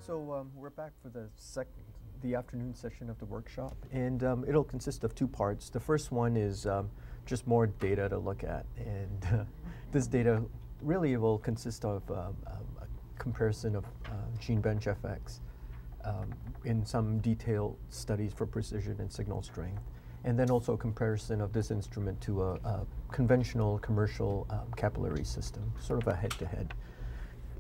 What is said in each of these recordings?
So we're back for the afternoon session of the workshop, and it'll consist of two parts. The first one is just more data to look at, and this data really will consist of a comparison of Genebench FX in some detailed studies for precision and signal strength, and then also a comparison of this instrument to a conventional commercial capillary system, sort of a head-to-head.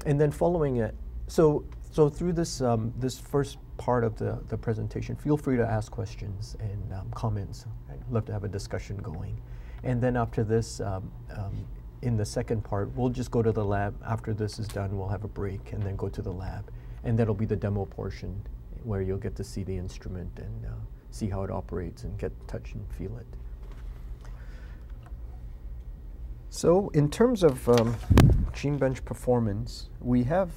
And then following it, so through this this first part of the presentation, feel free to ask questions and comments. I'd love to have a discussion going. And then after this, in the second part, we'll just go to the lab. After this is done, we'll have a break and then go to the lab. And that'll be the demo portion where you'll get to see the instrument and see how it operates and get touch and feel it. So in terms of Genebench performance, we have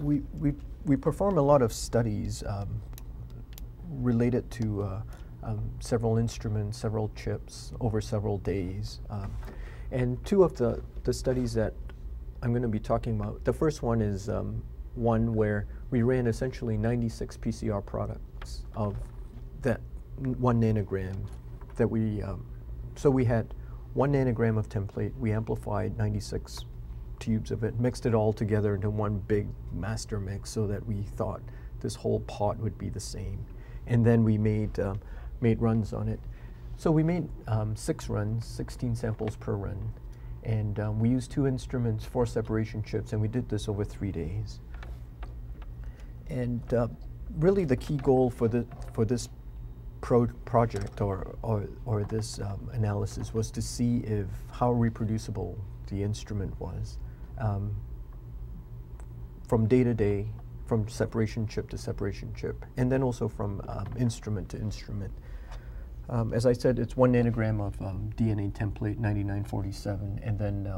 we perform a lot of studies related to several instruments, several chips over several days. And two of the studies that I'm going to be talking about, the first one is one where we ran essentially 96 PCR products of that 1 nanogram that we, so we had 1 nanogram of template, we amplified 96 tubes of it, mixed it all together into one big master mix so that we thought this whole pot would be the same. And then we made runs on it. So we made 6 runs, 16 samples per run. And we used 2 instruments, 4 separation chips, and we did this over 3 days. And really the key goal for this project or this analysis was to see how reproducible the instrument was from day to day, from separation chip to separation chip, and then also from instrument to instrument. As I said, it's 1 nanogram of DNA template 9947, and then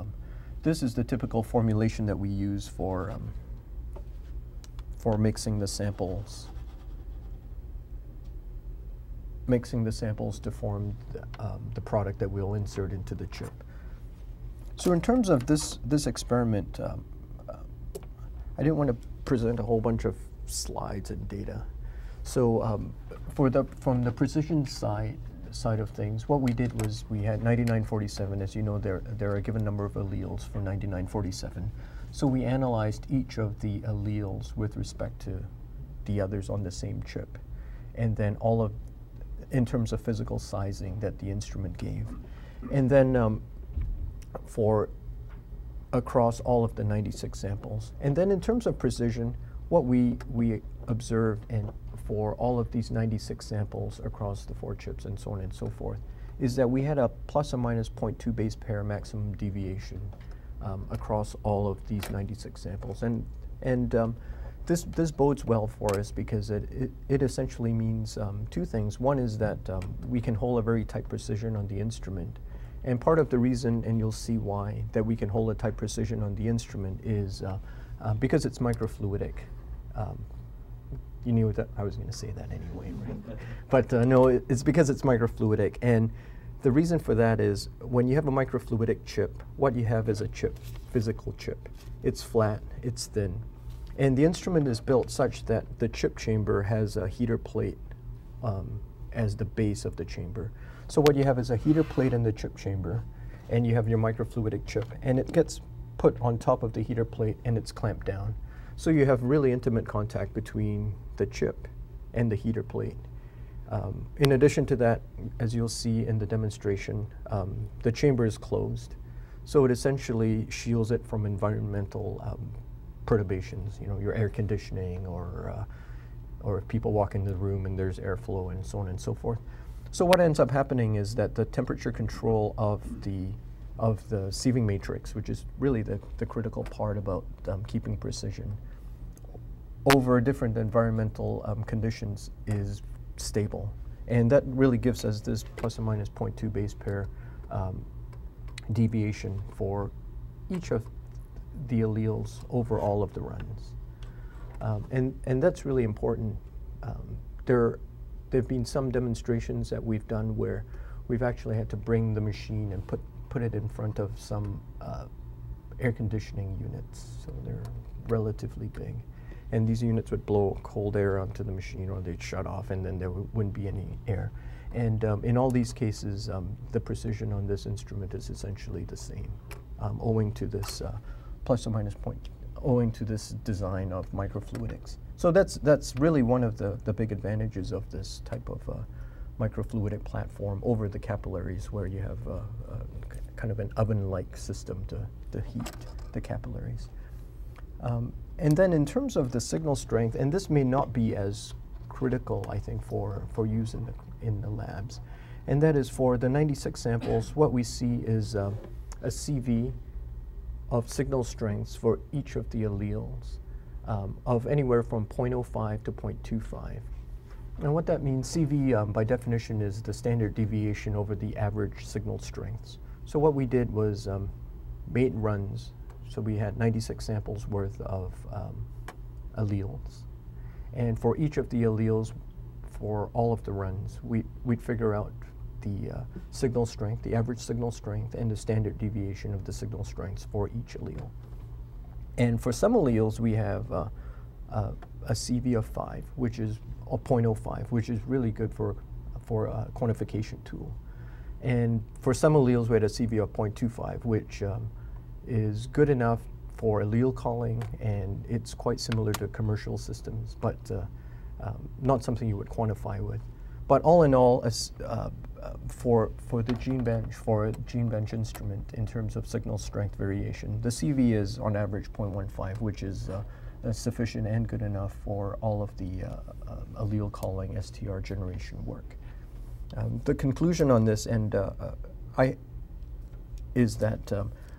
this is the typical formulation that we use for mixing the samples. Mixing the samples to form the product that we'll insert into the chip. So in terms of this experiment, I didn't want to present a whole bunch of slides and data. So from the precision side of things, what we did was we had 9947. As you know, there are a given number of alleles for 9947. So we analyzed each of the alleles with respect to the others on the same chip, and then in terms of physical sizing that the instrument gave. And then for across all of the 96 samples. And then in terms of precision, what we observed for all of these 96 samples across the 4 chips and so on and so forth is that we had a plus or minus 0.2 base pair maximum deviation across all of these 96 samples. And this bodes well for us because it essentially means 2 things. One is that we can hold a very tight precision on the instrument. And part of the reason, and you'll see why, that we can hold a tight precision on the instrument is because it's microfluidic. You knew that I was going to say that anyway, right? But no, it's because it's microfluidic. And the reason for that is when you have a microfluidic chip, what you have is a chip, physical chip. It's flat, it's thin. And the instrument is built such that the chip chamber has a heater plate as the base of the chamber. So what you have is a heater plate in the chip chamber, and you have your microfluidic chip, and it gets put on top of the heater plate and it's clamped down. So you have really intimate contact between the chip and the heater plate. In addition to that, as you'll see in the demonstration, the chamber is closed. So it essentially shields it from environmental perturbations, you know, your air conditioning or if people walk into the room and there's airflow and so on and so forth. So what ends up happening is that the temperature control of the sieving matrix, which is really the critical part about keeping precision, over different environmental conditions is stable. And that really gives us this plus or minus 0.2 base pair deviation for each of the alleles over all of the runs. And that's really important. there have been some demonstrations that we've done where we've actually had to bring the machine and put it in front of some air conditioning units, so they're relatively big. And these units would blow cold air onto the machine, or they'd shut off, and then there wouldn't be any air. And in all these cases, the precision on this instrument is essentially the same, owing to this plus or minus point, owing to this design of microfluidics. So that's really one of the big advantages of this type of microfluidic platform over the capillaries, where you have kind of an oven-like system to heat the capillaries. And then in terms of the signal strength, and this may not be as critical, I think, for use in the labs, and that is for the 96 samples, what we see is a CV of signal strengths for each of the alleles of anywhere from 0.05 to 0.25. And what that means, CV by definition is the standard deviation over the average signal strengths. So what we did was 8 runs. So we had 96 samples worth of alleles. And for each of the alleles, for all of the runs, we'd figure out the signal strength, the average signal strength, and the standard deviation of the signal strengths for each allele. And for some alleles, we have a CV of 5, which is a 0.05, which is really good for a quantification tool. And for some alleles, we had a CV of 0.25, which is good enough for allele calling, and it's quite similar to commercial systems, but not something you would quantify with. But all in all, for the Genebench instrument, in terms of signal strength variation, the CV is on average 0.15, which is sufficient and good enough for all of the allele calling STR generation work. The conclusion on this is that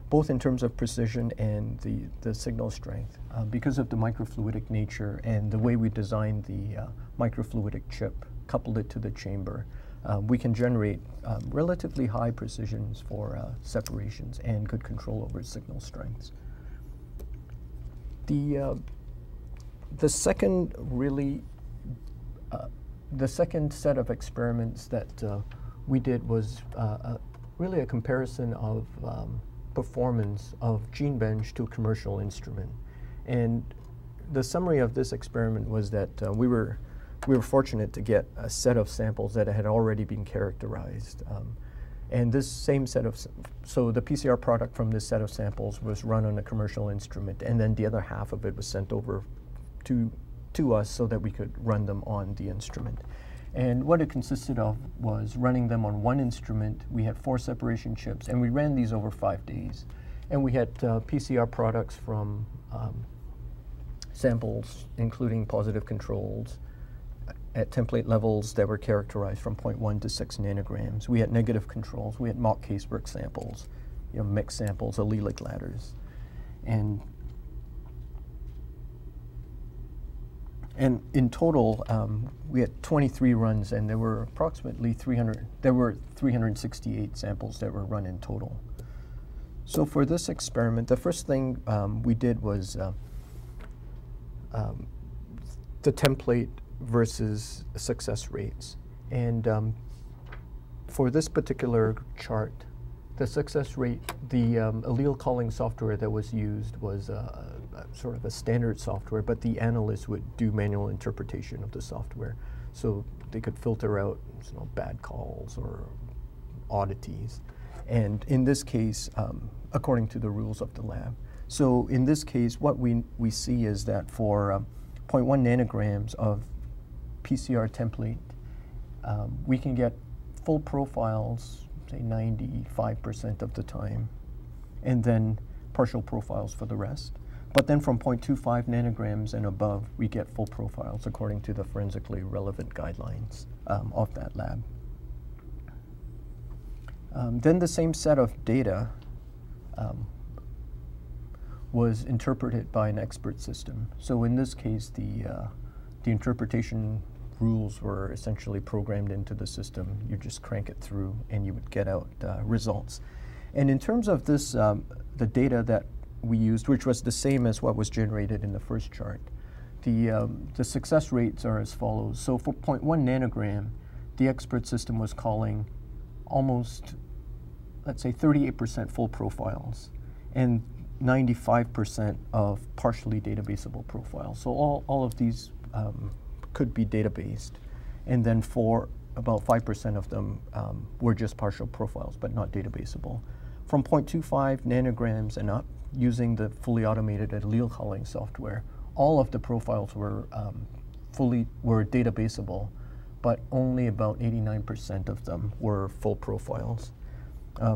both in terms of precision and the signal strength, because of the microfluidic nature and the way we designed the microfluidic chip, coupled it to the chamber, we can generate relatively high precisions for separations and good control over signal strengths. The second set of experiments that we did was really a comparison of performance of Genebench to a commercial instrument. And the summary of this experiment was that we were fortunate to get a set of samples that had already been characterized. And this same set of, so the PCR product from this set of samples was run on a commercial instrument, and then the other half of it was sent over to us so that we could run them on the instrument. And what it consisted of was running them on one instrument. We had 4 separation chips, and we ran these over 5 days. And we had PCR products from samples, including positive controls, at template levels that were characterized from 0.1 to 6 nanograms. We had negative controls. We had mock casework samples, mixed samples, allelic ladders. And in total, we had 23 runs, and there were approximately 368 samples that were run in total. So for this experiment, the first thing we did was the template versus success rates. And for this particular chart, the success rate, the allele calling software that was used was sort of a standard software, but the analysts would do manual interpretation of the software. So they could filter out bad calls or oddities. And in this case, according to the rules of the lab. So in this case, what we see is that for 0.1 nanograms of PCR template, we can get full profiles, say 95% of the time, and then partial profiles for the rest. But then from 0.25 nanograms and above, we get full profiles according to the forensically relevant guidelines of that lab. Then the same set of data was interpreted by an expert system. So in this case, the interpretation rules were essentially programmed into the system. You just crank it through, and you would get out results. And in terms of this, the data that we used, which was the same as what was generated in the first chart, the success rates are as follows. So for 0.1 nanogram, the expert system was calling almost, let's say, 38% full profiles and 95% of partially databaseable profiles. So all of these could be databased. And then for about 5% of them were just partial profiles, but not databaseable. From 0.25 nanograms and up, using the fully automated allele calling software, all of the profiles were databaseable, but only about 89% of them were full profiles.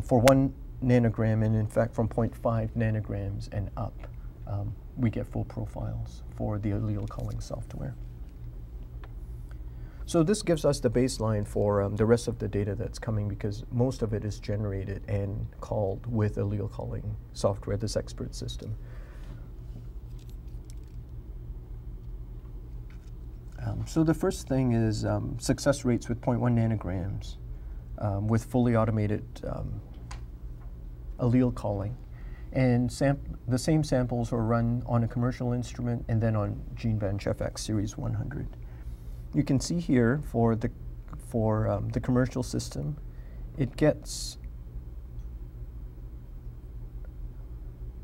For 1 nanogram, and in fact from 0.5 nanograms and up, we get full profiles for the allele calling software. So this gives us the baseline for the rest of the data that's coming, because most of it is generated and called with allele calling software, this expert system. So the first thing is success rates with 0.1 nanograms with fully automated allele calling. And the same samples are run on a commercial instrument and then on Genebench FX Series 100. You can see here for the commercial system, it gets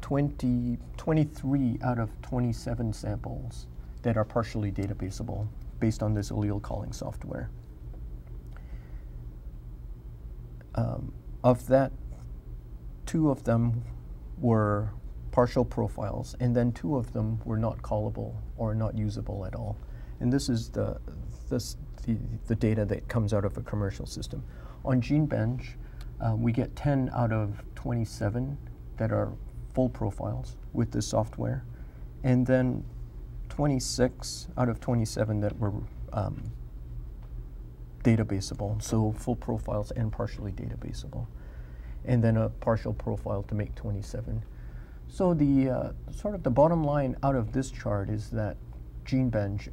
23 out of 27 samples that are partially databaseable based on this allele calling software. Of that, 2 of them were partial profiles, and then 2 of them were not callable or not usable at all. And this is the data that comes out of a commercial system. On Genebench, we get 10 out of 27 that are full profiles with this software, and then 26 out of 27 that were databaseable, so full profiles and partially databaseable, and then a partial profile to make 27. So the sort of the bottom line out of this chart is that Genebench,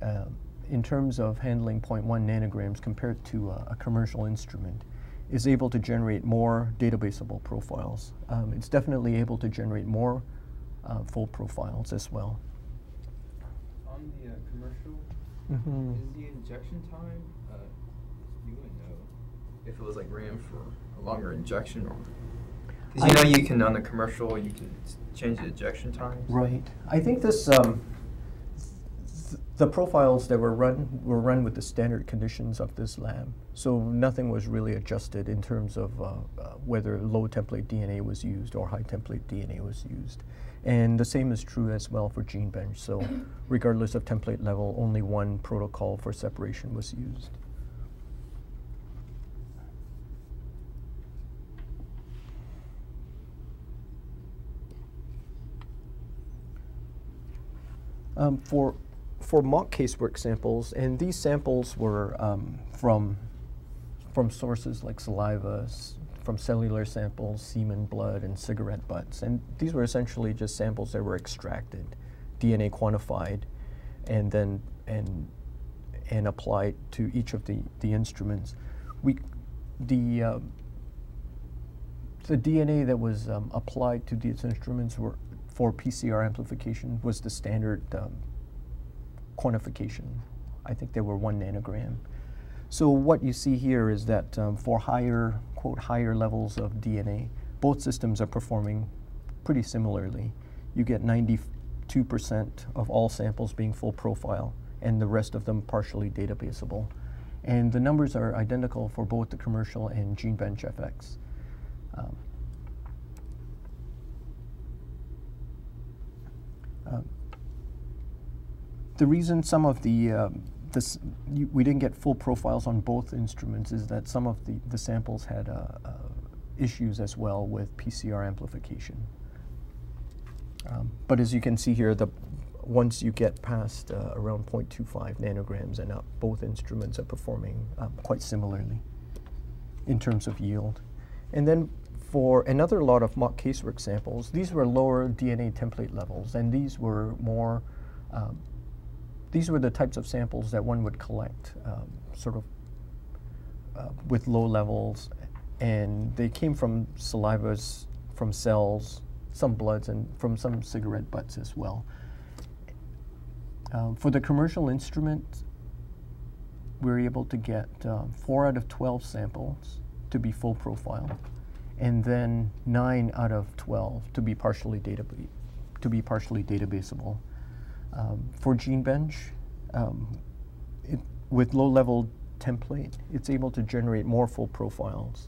in terms of handling 0.1 nanograms compared to a commercial instrument, is able to generate more databaseable profiles. It's definitely able to generate more full profiles as well. On the commercial, is the injection time, you wouldn't know if it was like ran for a longer injection, or because you can on the commercial you can change the injection times. Right. I think this the profiles that were run with the standard conditions of this lab, so nothing was really adjusted in terms of whether low template DNA was used or high template DNA was used. And the same is true as well for Genebench. So regardless of template level, only one protocol for separation was used. For mock casework samples, and these samples were from sources like saliva, from cellular samples, semen, blood, and cigarette butts, and these were essentially just samples that were extracted, DNA quantified, and then and applied to each of the instruments. The DNA that was applied to these instruments were for PCR amplification was the standard quantification. I think they were 1 nanogram. So what you see here is that for higher, quote, higher levels of DNA, both systems are performing pretty similarly. You get 92% of all samples being full profile, and the rest of them partially databaseable. And the numbers are identical for both the commercial and Genebench FX. The reason some of we didn't get full profiles on both instruments is that some of the samples had issues as well with PCR amplification. But as you can see here, once you get past around 0.25 nanograms and up, both instruments are performing quite similarly in terms of yield. And then for another lot of mock casework samples, these were lower DNA template levels, and these were more these were the types of samples that one would collect sort of with low levels, and they came from salivas, from cells, some bloods, and from some cigarette butts as well. For the commercial instrument, we're able to get 4 out of 12 samples to be full profile, and then 9 out of 12 to be partially databaseable. For Genebench, with low-level template, it's able to generate more full profiles.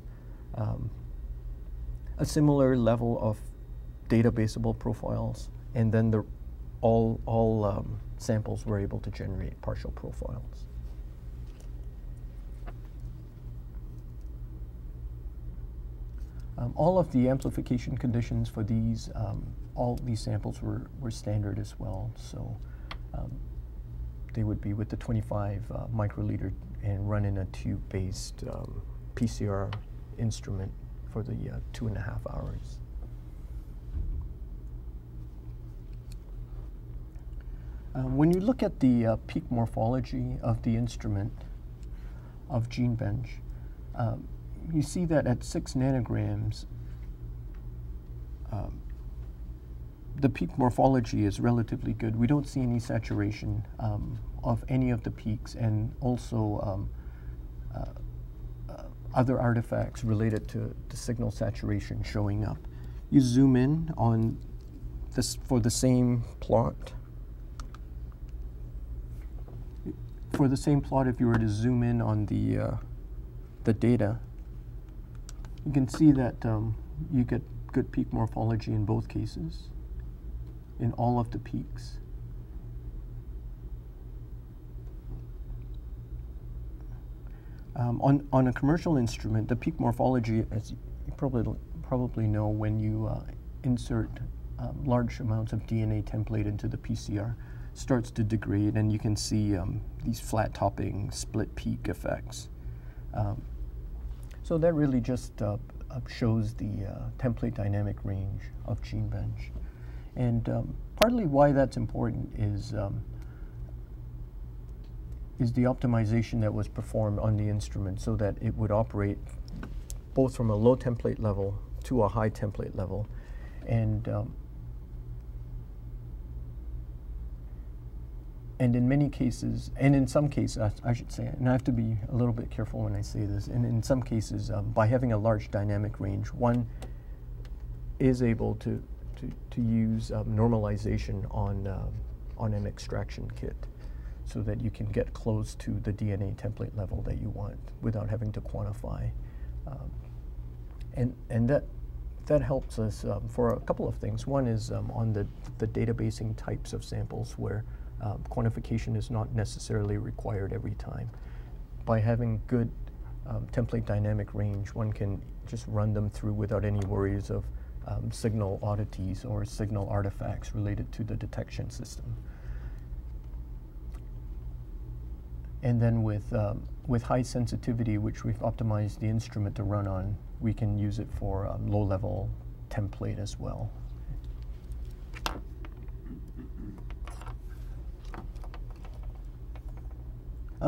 A similar level of databaseable profiles, and then all samples were able to generate partial profiles. All of the amplification conditions for these, all these samples were standard as well. So they would be with the 25 microliter and run in a tube-based PCR instrument for the 2.5 hours. When you look at the peak morphology of the instrument of Genebench, you see that at 6 nanograms, the peak morphology is relatively good. We don't see any saturation of any of the peaks, and also other artifacts related to the signal saturation showing up. You zoom in on this for the same plot. For the same plot, if you were to zoom in on the data, you can see that you get good peak morphology in both cases, in all of the peaks. On a commercial instrument, the peak morphology, as you probably know, when you insert large amounts of DNA template into the PCR, starts to degrade, and you can see these flat topping, split peak effects. So that really just shows the template dynamic range of Genebench. And partly why that's important is the optimization that was performed on the instrument so that it would operate both from a low template level to a high template level. And in many cases, and in some cases, I should say, and I have to be a little bit careful when I say this, and in some cases, by having a large dynamic range, one is able to use normalization on an extraction kit so that you can get close to the DNA template level that you want without having to quantify. And that helps us for a couple of things. One is on the databasing types of samples where quantification is not necessarily required every time. By having good template dynamic range, one can just run them through without any worries of signal oddities or signal artifacts related to the detection system. And then with high sensitivity, which we've optimized the instrument to run on, we can use it for low-level template as well.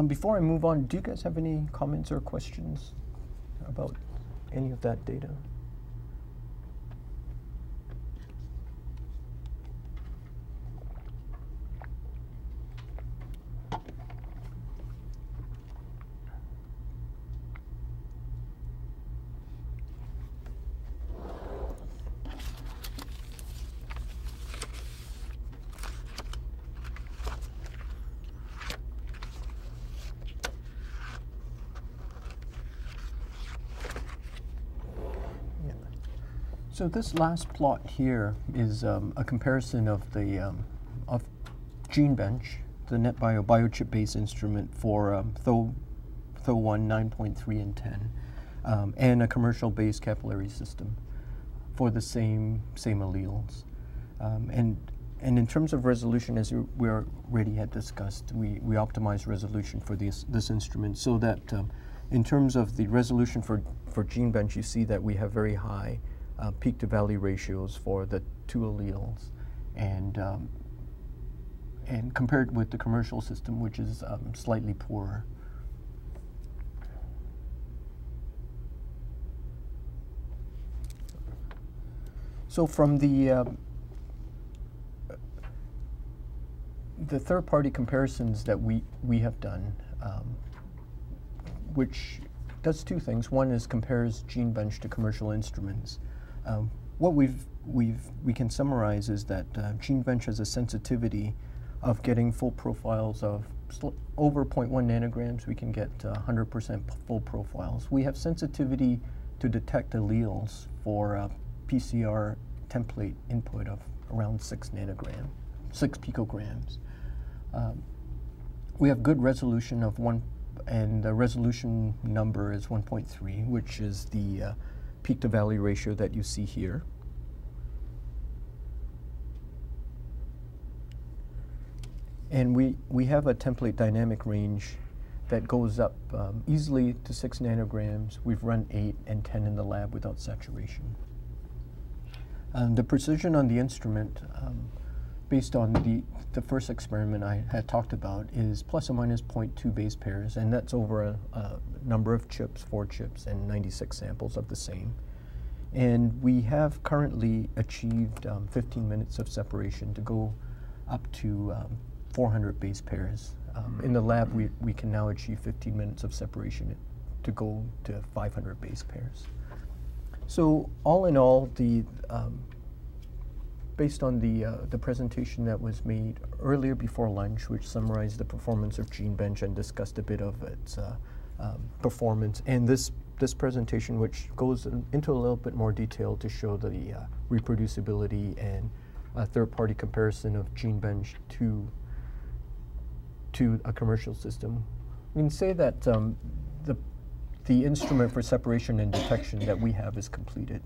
Before I move on, do you guys have any comments or questions about any of that data? So this last plot here is a comparison of the of Genebench, the NetBio biochip-based instrument for Tho1 9.3 and 10, and a commercial-based capillary system for the same alleles. And in terms of resolution, as we already had discussed, we optimized resolution for this instrument so that in terms of the resolution for Genebench, you see that we have very high peak to valley ratios for the 2 alleles, and compared with the commercial system, which is slightly poorer. So from the the third-party comparisons that we have done, which does two things. One is compares Genebench to commercial instruments. What we can summarize is that Genebench has a sensitivity of getting full profiles of over 0.1 nanograms. We can get 100% full profiles. We have sensitivity to detect alleles for PCR template input of around 6 picograms. We have good resolution of 1, and the resolution number is 1.3, which is the peak to valley ratio that you see here. And we have a template dynamic range that goes up easily to 6 nanograms. We've run 8 and 10 in the lab without saturation. The precision on the instrument, based on the first experiment I had talked about, is plus or minus 0.2 base pairs, and that's over a number of chips, 4 chips, and 96 samples of the same. And we have currently achieved 15 minutes of separation to go up to 400 base pairs. In the lab, we can now achieve 15 minutes of separation to go to 500 base pairs. So all in all, based on the presentation that was made earlier before lunch, which summarized the performance of Genebench and discussed a bit of its performance, and this presentation, which goes into a little bit more detail to show the reproducibility and third-party comparison of Genebench to a commercial system, we can say that the instrument for separation and detection that we have is completed.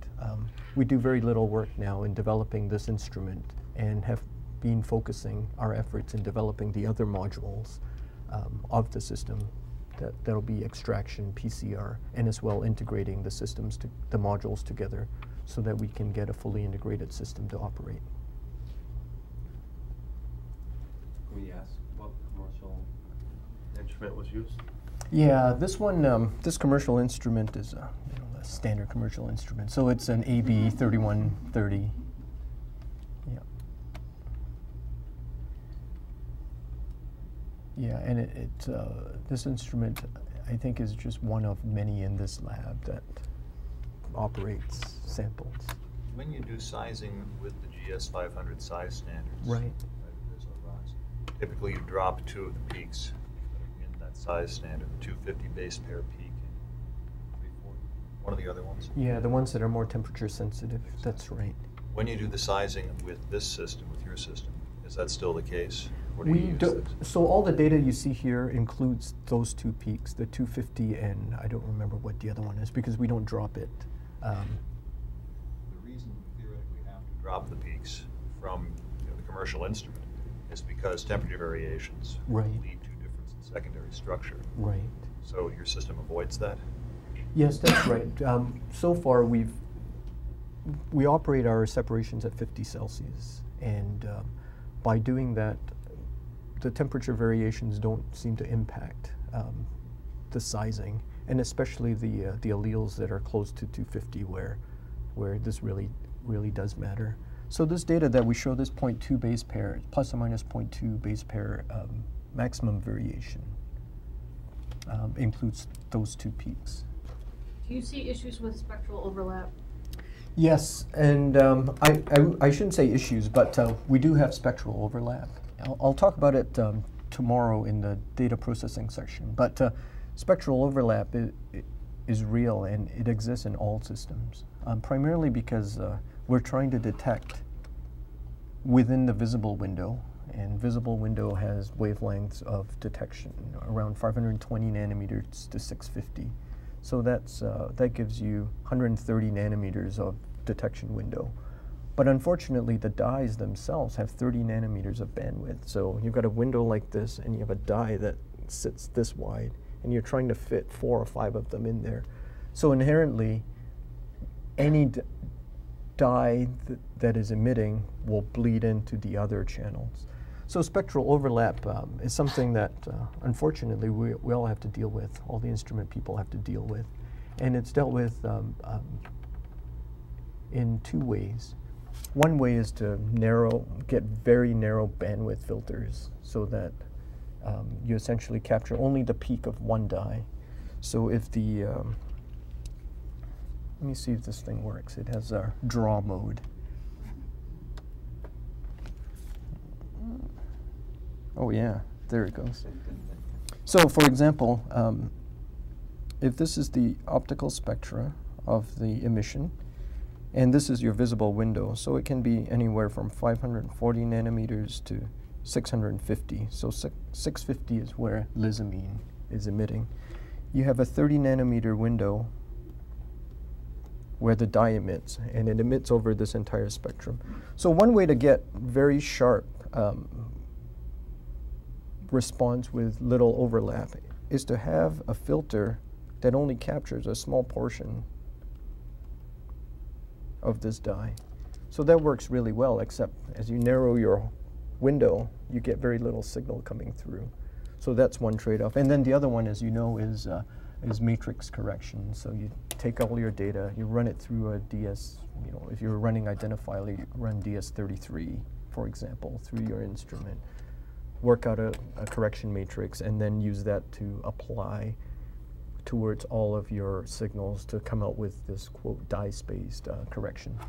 We do very little work now in developing this instrument and have been focusing our efforts in developing the other modules of the system. That'll be extraction, PCR, and as well integrating the systems, the modules together so that we can get a fully integrated system to operate. Can we ask what commercial instrument was used? Yeah, this one, this commercial instrument is a standard commercial instrument. So it's an AB 3130. Yeah. Yeah, and this instrument, I think, is just one of many in this lab that operates samples. When you do sizing with the GS500 size standards, right, typically you drop 2 of the peaks in that size standard, the 250 base pair peak and 340. One of the other ones? Yeah, the ones that are more temperature sensitive. Exactly. That's right. When you do the sizing with this system, with your system, is that still the case? Or do we you use this? So all the data you see here includes those 2 peaks, the 250 and I don't remember what the other one is because we don't drop it. The reason we theoretically have to drop the peaks from the commercial instrument is because temperature variations lead to difference in secondary structure. Right. So your system avoids that? Yes, that's right. So far, we operate our separations at 50 Celsius, and by doing that, the temperature variations don't seem to impact the sizing, and especially the alleles that are close to 250, where this really does matter. So this data that we show, this 0.2 base pair, plus or minus 0.2 base pair maximum variation, includes those 2 peaks. Do you see issues with spectral overlap? Yes, and I shouldn't say issues, but we do have spectral overlap. I'll talk about it tomorrow in the data processing section, but spectral overlap is real and it exists in all systems, primarily because we're trying to detect within the visible window, and visible window has wavelengths of detection around 520 nanometers to 650. So that gives you 130 nanometers of detection window. But unfortunately, the dyes themselves have 30 nanometers of bandwidth. So you've got a window like this, and you have a dye that sits this wide, and you're trying to fit 4 or 5 of them in there. So inherently, any dye that is emitting will bleed into the other channels. So spectral overlap is something that, unfortunately, we all have to deal with. All the instrument people have to deal with. And it's dealt with in 2 ways. one way is to get very narrow bandwidth filters so that you essentially capture only the peak of one dye. So if the, let me see if this thing works. It has a draw mode. Oh yeah, there it goes. So for example, if this is the optical spectra of the emission, and this is your visible window, so it can be anywhere from 540 nanometers to 650. So 650 is where lizamine is emitting. You have a 30 nanometer window where the dye emits, and it emits over this entire spectrum. So one way to get very sharp response with little overlap is to have a filter that only captures a small portion of this dye. So that works really well, except as you narrow your window, you get very little signal coming through. So that's one trade-off. And then the other one, as you know, is matrix correction. So you take all your data, you run it through a DS, you know, if you're running Identifier, you run DS33, for example, through your instrument, work out a correction matrix, and then use that to apply towards all of your signals to come out with this, quote, dye-spaced correction.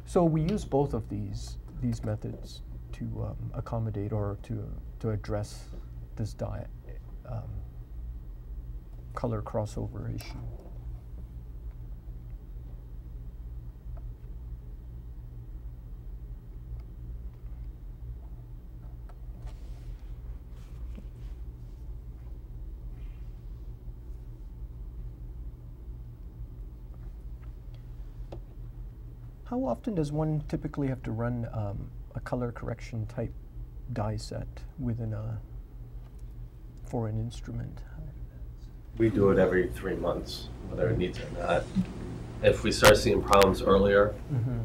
So we use both of these methods to accommodate or to address this dye color crossover issue. How often does one typically have to run a color correction type dye set within for an instrument? We do it every 3 months, whether it needs it or not. If we start seeing problems earlier,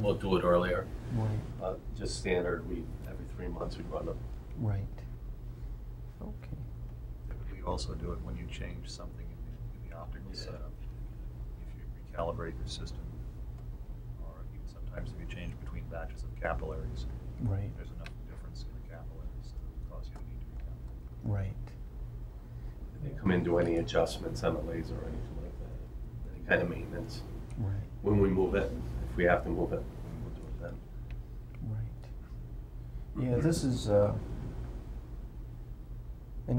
we'll do it earlier. Right. Just standard, every 3 months we run them. Right. Okay. We also do it when you change something in the optical setup. If you recalibrate your system, or even sometimes if you change between batches of capillaries, right, there's enough difference in the capillaries that would cause you to need to recalibrate. Right. They come in, do any adjustments on the laser or anything like that, any kind of maintenance. Right. When we move it, if we have to move it, we'll do it then. Right. Yeah, this is an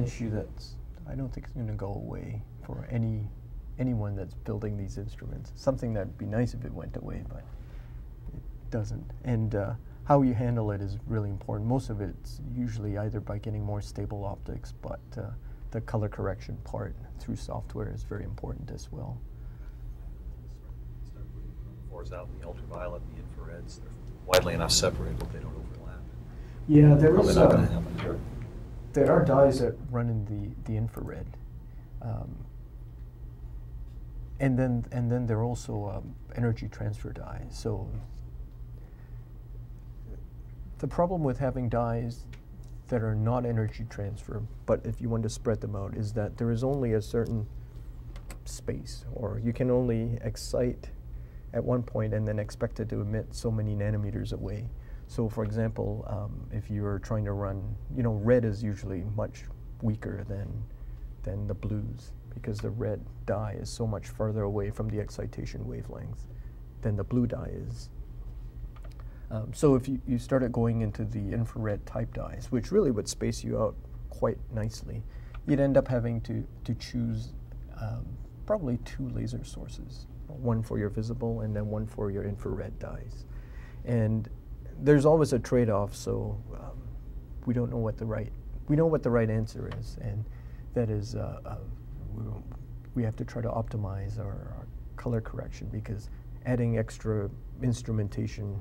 issue that's, I don't think it's going to go away for anyone that's building these instruments. Something that'd be nice if it went away, but it doesn't. And how you handle it is really important. Most of it's usually either by getting more stable optics, but the color correction part through software is very important as well. Start putting chromophores out in the ultraviolet and the infrareds. They're widely enough separated that they don't overlap. Yeah, there Probably is not going to happen here. there are dyes that run in the infrared, and then there are also energy transfer dyes. So the problem with having dyes that are not energy transfer, but if you want to spread them out, is that there is only a certain space, or you can only excite at one point and then expect it to emit so many nanometers away. So for example, if you're trying to run, you know, red is usually much weaker than the blues, because the red dye is so much further away from the excitation wavelength than the blue dye is. So if you started going into the infrared type dyes, which really would space you out quite nicely, you'd end up having to choose probably 2 laser sources, one for your visible and then one for your infrared dyes. And there's always a trade-off, so we don't know what the right answer is, and that is we have to try to optimize our color correction, because adding extra instrumentation,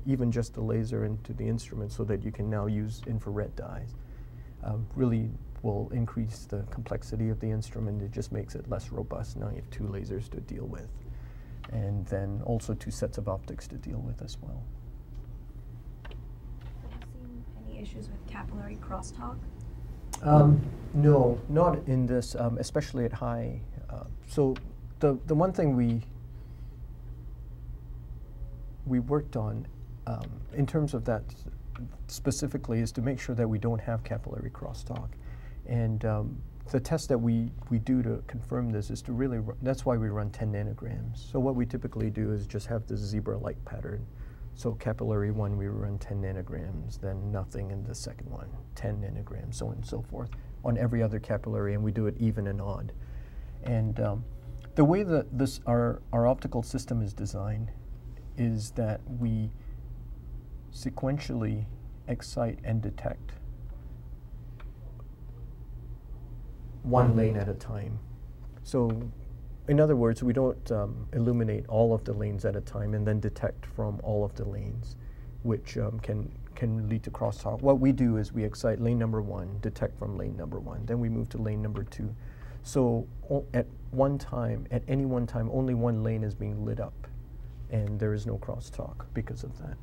even just the laser into the instrument so that you can now use infrared dyes, really will increase the complexity of the instrument. It just makes it less robust. Now you have 2 lasers to deal with, and then also 2 sets of optics to deal with as well. Have you seen any issues with capillary crosstalk? No, not in this, especially at high. So the one thing we worked on in terms of that specifically is to make sure that we don't have capillary crosstalk. And the test that we do to confirm this is to really, that's why we run 10 nanograms. So what we typically do is just have this zebra-like pattern. So capillary 1, we run 10 nanograms, then nothing in the second one, 10 nanograms, so on and so forth, on every other capillary, and we do it even and odd. And the way that our optical system is designed is that we sequentially excite and detect one lane at a time. So in other words, we don't illuminate all of the lanes at a time and then detect from all of the lanes, which can lead to crosstalk. What we do is we excite lane number 1, detect from lane number 1, then we move to lane number 2. So at any one time, only one lane is being lit up, and there is no crosstalk because of that.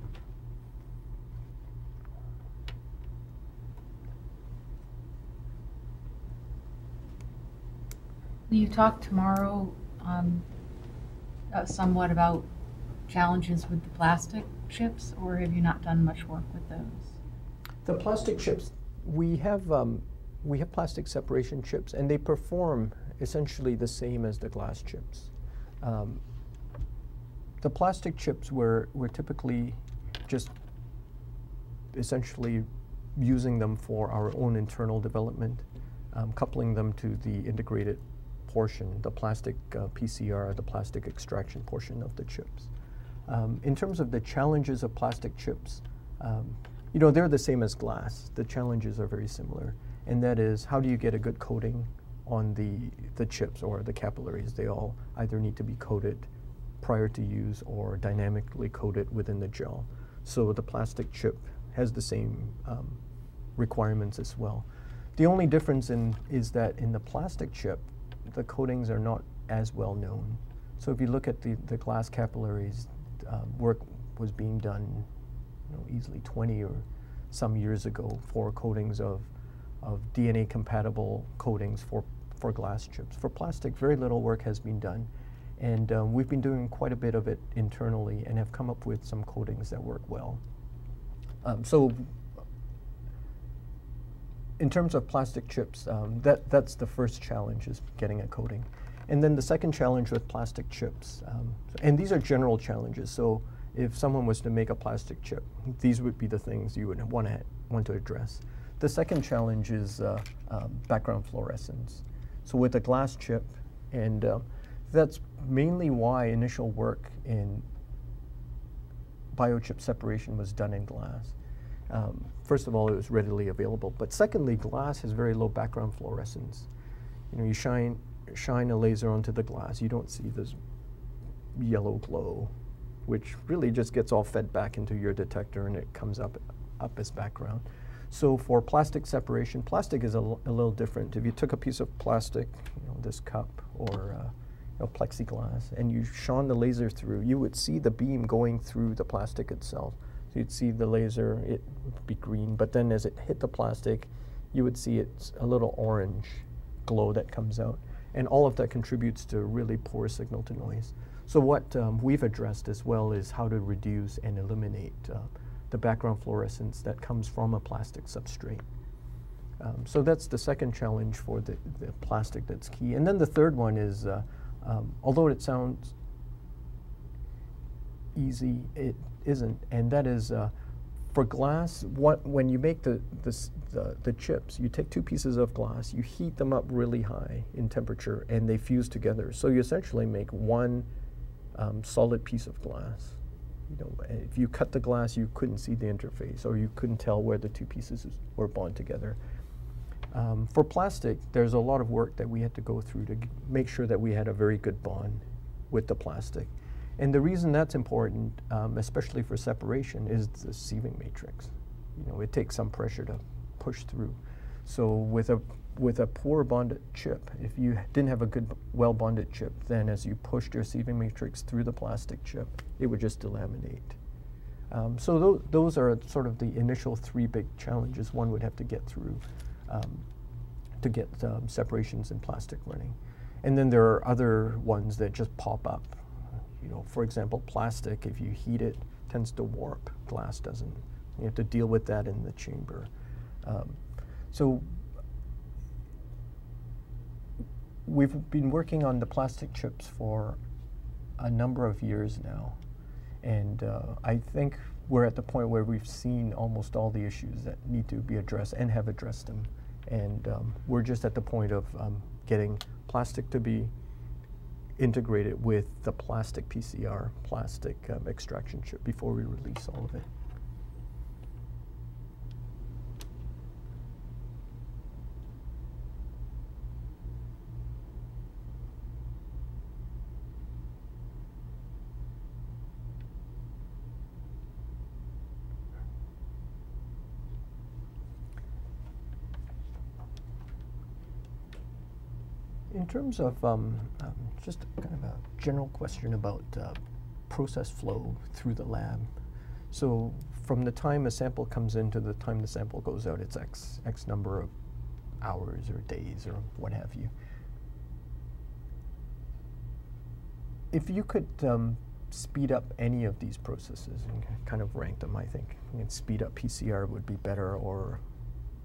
Will you talk tomorrow somewhat about challenges with the plastic chips, or have you not done much work with those? The plastic chips, we have plastic separation chips, and they perform essentially the same as the glass chips. The plastic chips, we're typically just essentially using them for our own internal development, coupling them to the integrated portion, the plastic PCR, the plastic extraction portion of the chips. In terms of the challenges of plastic chips, you know, they're the same as glass. The challenges are very similar, and that is, how do you get a good coating on the chips or the capillaries? They all either need to be coated prior to use or dynamically coated within the gel. So the plastic chip has the same requirements as well. The only difference is that in the plastic chip, the coatings are not as well known. So if you look at the glass capillaries, work was being done, you know, easily 20 or some years ago for coatings of DNA compatible coatings for glass chips. For plastic, very little work has been done, and we've been doing quite a bit of it internally and have come up with some coatings that work well. So in terms of plastic chips, that's the first challenge, is getting a coating. And then the second challenge with plastic chips, and these are general challenges, so if someone was to make a plastic chip, these would be the things you would want to address. The second challenge is background fluorescence. So with a glass chip, and that's mainly why initial work in biochip separation was done in glass. First of all, it was readily available, but secondly, glass has very low background fluorescence. You know, you shine a laser onto the glass, you don't see this yellow glow, which really just gets all fed back into your detector and it comes up as background. So for plastic separation, plastic is a little different. If you took a piece of plastic, you know, this cup or you know, plexiglass, and you shone the laser through, you would see the beam going through the plastic itself. So you'd see the laser, it would be green, but then as it hit the plastic, you would see it's a little orange glow that comes out. And all of that contributes to really poor signal to noise. So what we've addressed as well is how to reduce and eliminate the background fluorescence that comes from a plastic substrate. So that's the second challenge for the plastic that's key. And then the third one is, although it sounds easy, it isn't, and that is for glass, when you make the chips, you take two pieces of glass, you heat them up really high in temperature, and they fuse together. So you essentially make one solid piece of glass. You know, if you cut the glass, you couldn't see the interface, or you couldn't tell where the two pieces were bonded together. For plastic, there's a lot of work that we had to go through to make sure that we had a very good bond with the plastic. And the reason that's important, especially for separation, is the sieving matrix. You know, it takes some pressure to push through. So with a poor bonded chip, if you didn't have a good, well-bonded chip, then as you pushed your sieving matrix through the plastic chip, it would just delaminate. So those are sort of the initial three big challenges one would have to get through to get separations in plastic running. And then there are other ones that just pop up. You know, for example, plastic, if you heat it tends to warp. Glass doesn't. You have to deal with that in the chamber. So we've been working on the plastic chips for a number of years now, and I think we're at the point where we've seen almost all the issues that need to be addressed and have addressed them. And we're just at the point of getting plastic to be integrated with the plastic PCR, plastic extraction chip before we release all of it. In terms of just kind of a general question about process flow through the lab. So from the time a sample comes in to the time the sample goes out, it's X number of hours or days or what have you. If you could speed up any of these processes and kind of rank them, I think. And speed up PCR would be better, or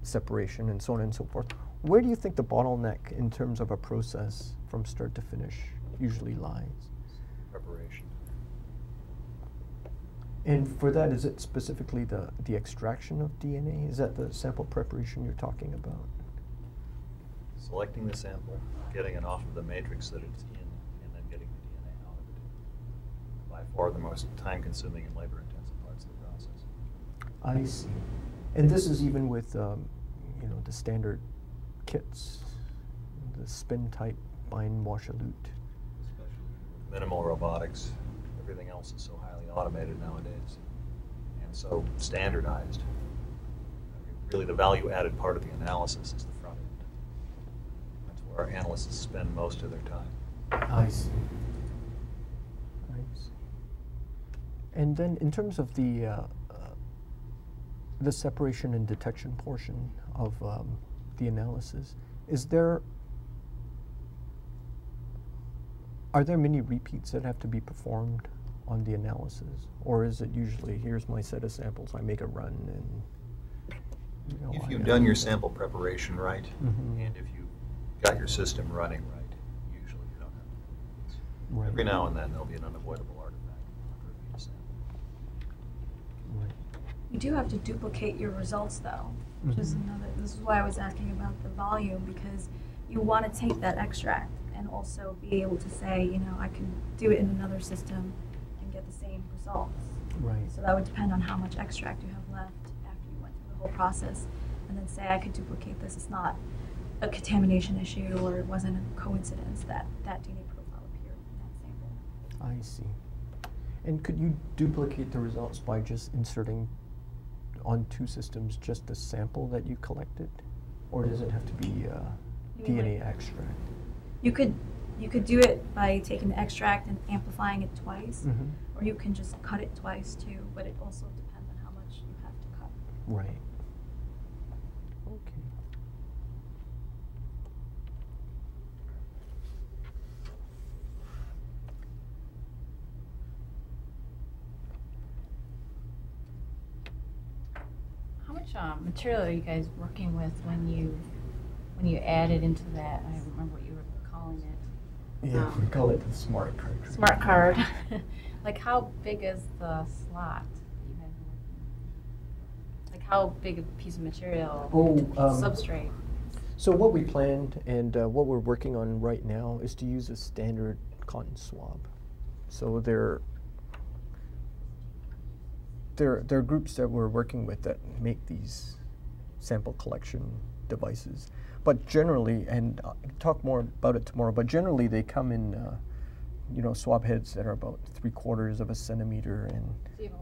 separation and so on and so forth. Where do you think the bottleneck in terms of a process from start to finish usually lies? Preparation. And for that, is it specifically the extraction of DNA? Is that the sample preparation you're talking about? Selecting the sample, getting it off of the matrix that it's in, and then getting the DNA out of it. By far the most time-consuming and labor-intensive parts of the process. I see. And this is even with, you know, the standard kits, the spin-type bind wash elute. Minimal robotics. Everything else is so highly automated nowadays and so standardized. Really, the value-added part of the analysis is the front end. That's where our analysts spend most of their time. I see. I see. And then, in terms of the separation and detection portion of the analysis, are there many repeats that have to be performed on the analysis, or is it usually, here's my set of samples, I make a run, and you know, if you've done your sample preparation right, and if you've got your system running right, usually you don't have repeats. Right. Every now and then there'll be an unavoidable artifact after a repeat sample. Right. You do have to duplicate your results, though, which is another. This is why I was asking about the volume, because you want to take that extract and also be able to say, you know, I can do it in another system and get the same results. Right. So that would depend on how much extract you have left after you went through the whole process, and then say I could duplicate this. It's not a contamination issue, or it wasn't a coincidence that that DNA profile appeared in that sample. I see. And could you duplicate the results by just inserting on two systems just the sample that you collected, or does it have to be DNA extract? You could do it by taking the extract and amplifying it twice, or you can just cut it twice too. But it also depends on how much you have to cut. Right. Okay. How much material are you guys working with when you add it into that? I don't remember what you were calling it. Yeah, we call it the smart card. Smart card. Like, how big is the slot that you guys are working with? Like, how big a piece of material? Substrate. So what we planned and what we're working on right now is to use a standard cotton swab. So there are groups that we're working with that make these sample collection devices. But generally, and I'll talk more about it tomorrow, but generally they come in you know, swab heads that are about 3/4 of a centimeter and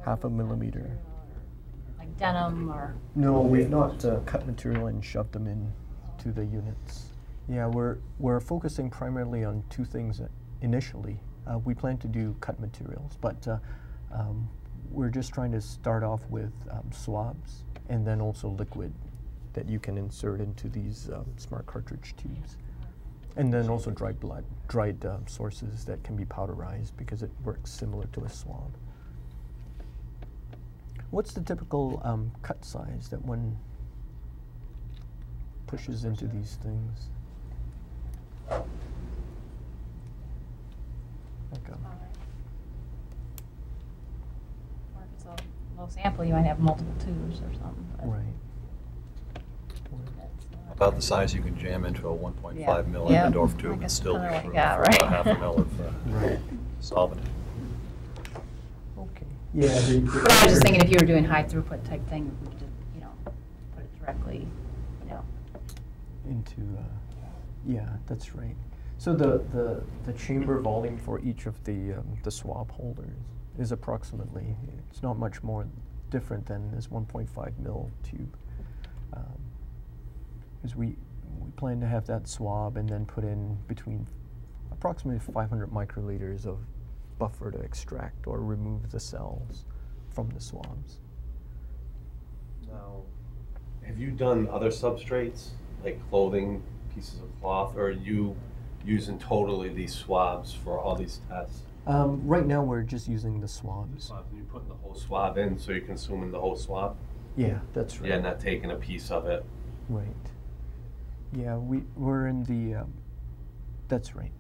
half a millimeter. Like denim or? No, we've not cut material and shoved them in to the units. Yeah, we're focusing primarily on two things initially. We plan to do cut materials, but we're just trying to start off with swabs and then also liquid that you can insert into these smart cartridge tubes. And then also dried sources that can be powderized because it works similar to a swab. What's the typical cut size that one pushes into these things? Like Or if it's a low sample, you might have multiple tubes or something. But right. that's not- About the size you can jam into a 1.5 Yeah. mil Yeah. Eppendorf I tube and guess still kinda be like through that, for right. about half a mil of Right. solvent. Okay. Yeah. But I was just thinking if you were doing high throughput type thing, we could, you know, put it directly, you know. Into yeah, that's right. So the chamber volume for each of the swab holders is approximately, it's not much more different than this 1.5 mil tube. Because we plan to have that swab and then put in between approximately 500 microliters of buffer to extract or remove the cells from the swabs. Now, have you done other substrates, like clothing, pieces of cloth, or are you using totally these swabs for all these tests? Right now we're just using the swabs. Swabs, and you're putting the whole swab in, so you're consuming the whole swab? Yeah, that's right. Yeah, not taking a piece of it. Right. Yeah, we're in the, that's right.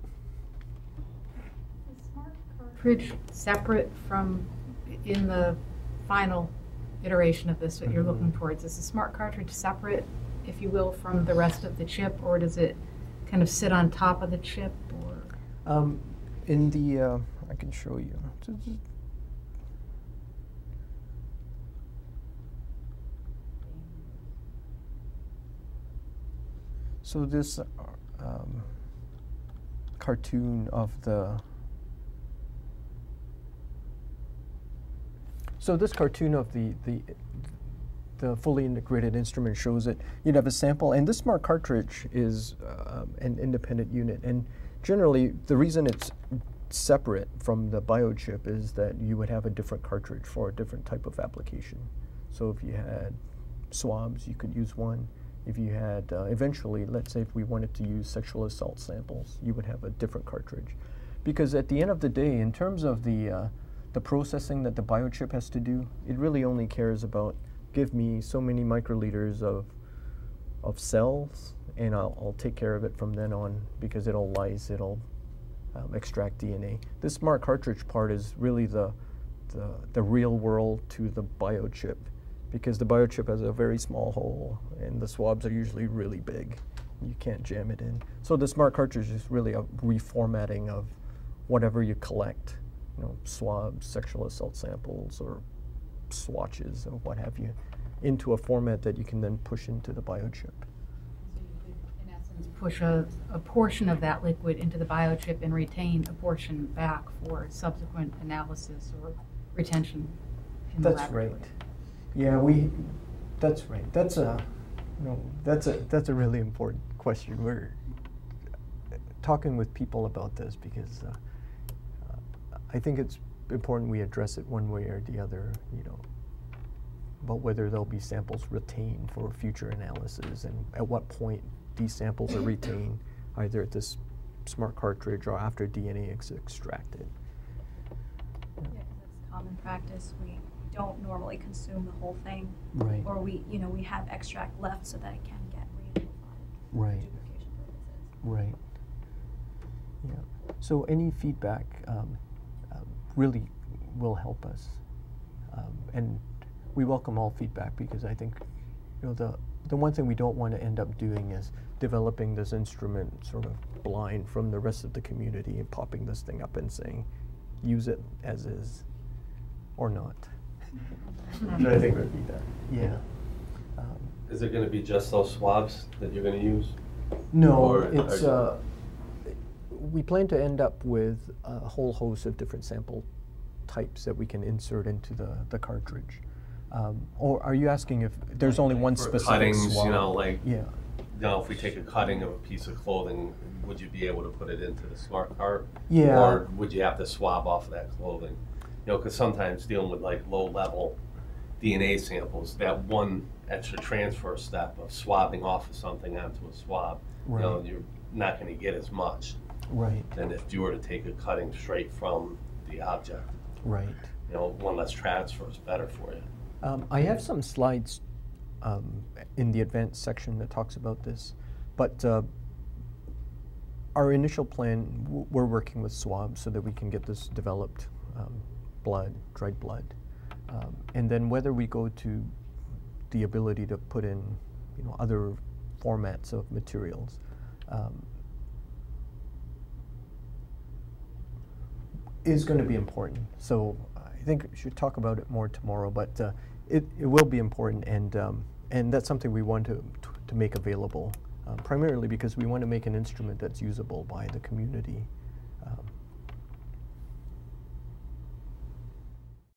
Is smart cartridge separate from, in the final iteration of this that you're looking towards, is the smart cartridge separate, if you will, from the rest of the chip, or does it kind of sit on top of the chip, or? In the, I can show you. So this cartoon of the, the fully integrated instrument shows it. You'd have a sample, and this smart cartridge is an independent unit. And generally, the reason it's separate from the biochip is that you would have a different cartridge for a different type of application. So if you had swabs, you could use one. If you had, eventually, let's say if we wanted to use sexual assault samples, you would have a different cartridge. Because at the end of the day, in terms of the processing that the biochip has to do, it really only cares about give me so many microliters of cells, and I'll take care of it from then on, because it'll lyse, it'll extract DNA. This smart cartridge part is really the real world to the biochip, because the biochip has a very small hole, and the swabs are usually really big. You can't jam it in. So the smart cartridge is really a reformatting of whatever you collect, you know, swabs, sexual assault samples, or swatches, or what have you, into a format that you can then push into the biochip. So you could, in essence, push a portion of that liquid into the biochip and retain a portion back for subsequent analysis or retention in the laboratory. That's right. Yeah, that's right. That's a really important question. We're talking with people about this because I think it's important we address it one way or the other, you know, about whether there'll be samples retained for future analysis, and at what point these samples are retained, either at this smart cartridge or after DNA is extracted. Yeah, because that's common practice. We don't normally consume the whole thing. Right. Or we have extract left so that it can get re-amplified. Right. For duplication purposes. Right. Yeah. So any feedback really will help us, and we welcome all feedback, because I think, you know, the one thing we don't want to end up doing is developing this instrument sort of blind from the rest of the community and popping this thing up and saying, use it as is, or not. I think would be that. Yeah. Is it going to be just those swabs that you're going to use? No, Or it's we plan to end up with a whole host of different sample types that we can insert into the cartridge. Or are you asking if there's only one For specific cuttings, swab? you know, like, Yeah. you know, if we take a cutting of a piece of clothing, would you be able to put it into the smart cart? Yeah. Or would you have to swab off of that clothing? You know, because sometimes dealing with like low-level DNA samples, that one extra transfer step of swabbing off of something onto a swab, you know, Right. you're not going to get as much Right. than if you were to take a cutting straight from the object. Right. You know, one less transfer is better for you. I have some slides in the advanced section that talks about this, but our initial plan, we're working with swabs so that we can get this developed blood, dried blood. And then whether we go to the ability to put in, other formats of materials, is going to be important. So I think we should talk about it more tomorrow, but it will be important, and that's something we want to make available, primarily because we want to make an instrument that's usable by the community.